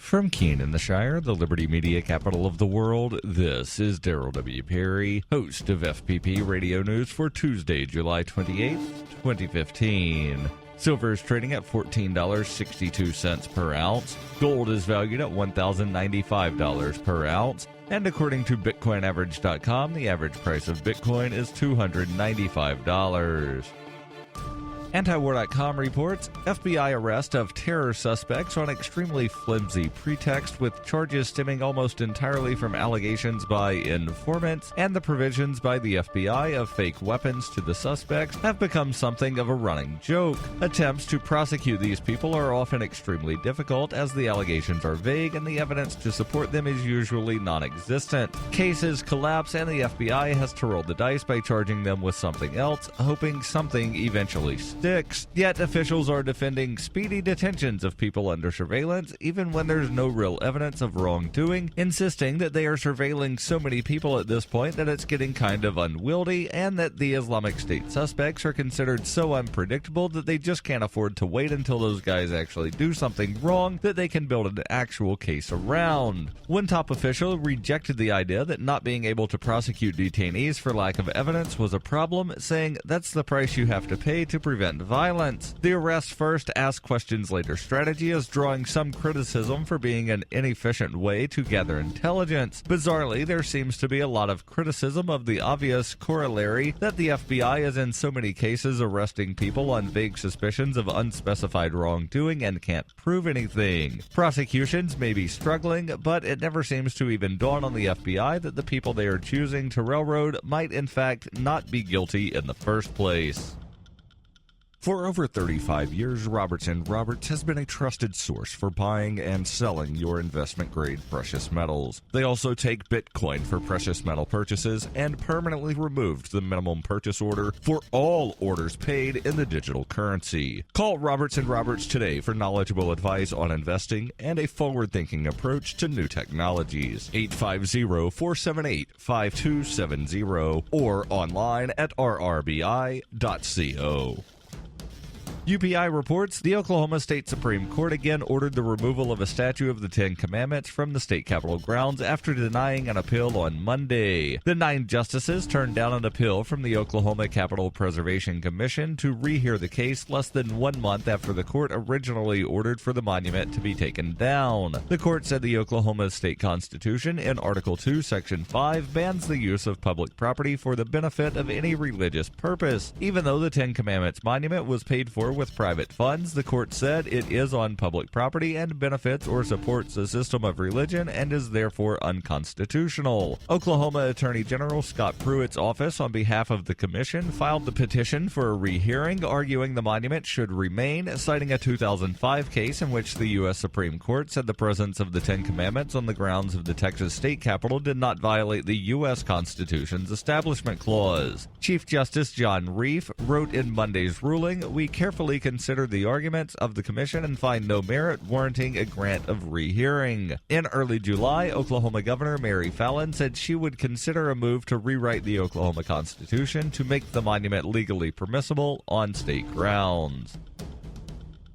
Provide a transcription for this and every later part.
From Keene in the Shire, the Liberty Media capital of the world, this is Daryl W. Perry, host of FPP Radio News for Tuesday, July 28th, 2015. Silver is trading at $14.62 per ounce. Gold is valued at $1,095 per ounce. And according to BitcoinAverage.com, the average price of Bitcoin is $295. Antiwar.com reports FBI arrest of terror suspects on extremely flimsy pretext, with charges stemming almost entirely from allegations by informants, and the provisions by the FBI of fake weapons to the suspects have become something of a running joke. Attempts to prosecute these people are often extremely difficult, as the allegations are vague and the evidence to support them is usually non-existent. Cases collapse and the FBI has to roll the dice by charging them with something else, hoping something eventually sticks. Yet officials are defending speedy detentions of people under surveillance, even when there's no real evidence of wrongdoing, insisting that they are surveilling so many people at this point that it's getting kind of unwieldy, and that the Islamic State suspects are considered so unpredictable that they just can't afford to wait until those guys actually do something wrong that they can build an actual case around. One top official rejected the idea that not being able to prosecute detainees for lack of evidence was a problem, saying that's the price you have to pay to prevent violence. The arrest first, ask questions later strategy is drawing some criticism for being an inefficient way to gather intelligence. Bizarrely, there seems to be a lot of criticism of the obvious corollary that the FBI is in so many cases arresting people on vague suspicions of unspecified wrongdoing and can't prove anything. Prosecutions may be struggling, but it never seems to even dawn on the FBI that the people they are choosing to railroad might in fact not be guilty in the first place. For over 35 years, Roberts & Roberts has been a trusted source for buying and selling your investment-grade precious metals. They also take Bitcoin for precious metal purchases and permanently removed the minimum purchase order for all orders paid in the digital currency. Call Roberts & Roberts today for knowledgeable advice on investing and a forward-thinking approach to new technologies. 850-478-5270 or online at rrbi.co. UPI reports the Oklahoma State Supreme Court again ordered the removal of a statue of the Ten Commandments from the state capitol grounds after denying an appeal on Monday. The 9 justices turned down an appeal from the Oklahoma Capitol Preservation Commission to rehear the case less than 1 month after the court originally ordered for the monument to be taken down. The court said the Oklahoma State Constitution in Article 2, Section 5 bans the use of public property for the benefit of any religious purpose. Even though the Ten Commandments monument was paid for with private funds, the court said it is on public property and benefits or supports a system of religion and is therefore unconstitutional. Oklahoma Attorney General Scott Pruitt's office, on behalf of the commission, filed the petition for a rehearing, arguing the monument should remain, citing a 2005 case in which the U.S. Supreme Court said the presence of the Ten Commandments on the grounds of the Texas state capitol did not violate the U.S. Constitution's Establishment Clause. Chief Justice John Reif wrote in Monday's ruling, "We carefully consider the arguments of the commission and find no merit warranting a grant of rehearing." In early July, Oklahoma Governor Mary Fallin said she would consider a move to rewrite the Oklahoma Constitution to make the monument legally permissible on state grounds.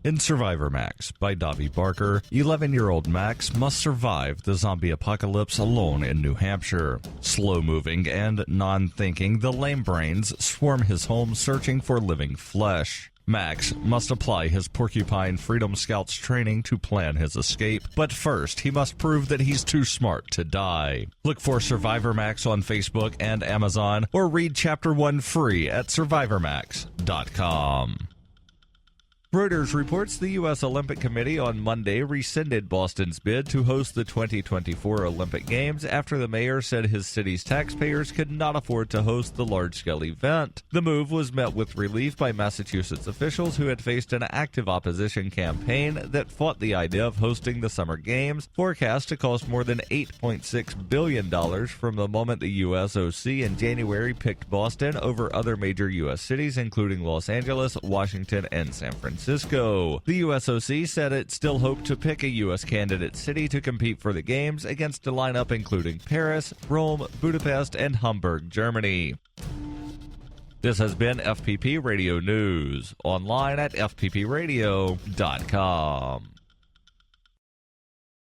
In Survivor Max by Davi Barker, 11-year-old Max must survive the zombie apocalypse alone in New Hampshire. Slow-moving and non-thinking, the lame brains swarm his home searching for living flesh. Max must apply his Porcupine Freedom Scouts training to plan his escape, but first he must prove that he's too smart to die. Look for Survivor Max on Facebook and Amazon, or read Chapter 1 free at survivormax.com. Reuters reports the U.S. Olympic Committee on Monday rescinded Boston's bid to host the 2024 Olympic Games after the mayor said his city's taxpayers could not afford to host the large-scale event. The move was met with relief by Massachusetts officials who had faced an active opposition campaign that fought the idea of hosting the Summer Games, forecast to cost more than $8.6 billion from the moment the USOC in January picked Boston over other major U.S. cities, including Los Angeles, Washington, and San Francisco. The USOC said it still hoped to pick a U.S. candidate city to compete for the Games against a lineup including Paris, Rome, Budapest, and Hamburg, Germany. This has been FPP Radio News, online at fppradio.com.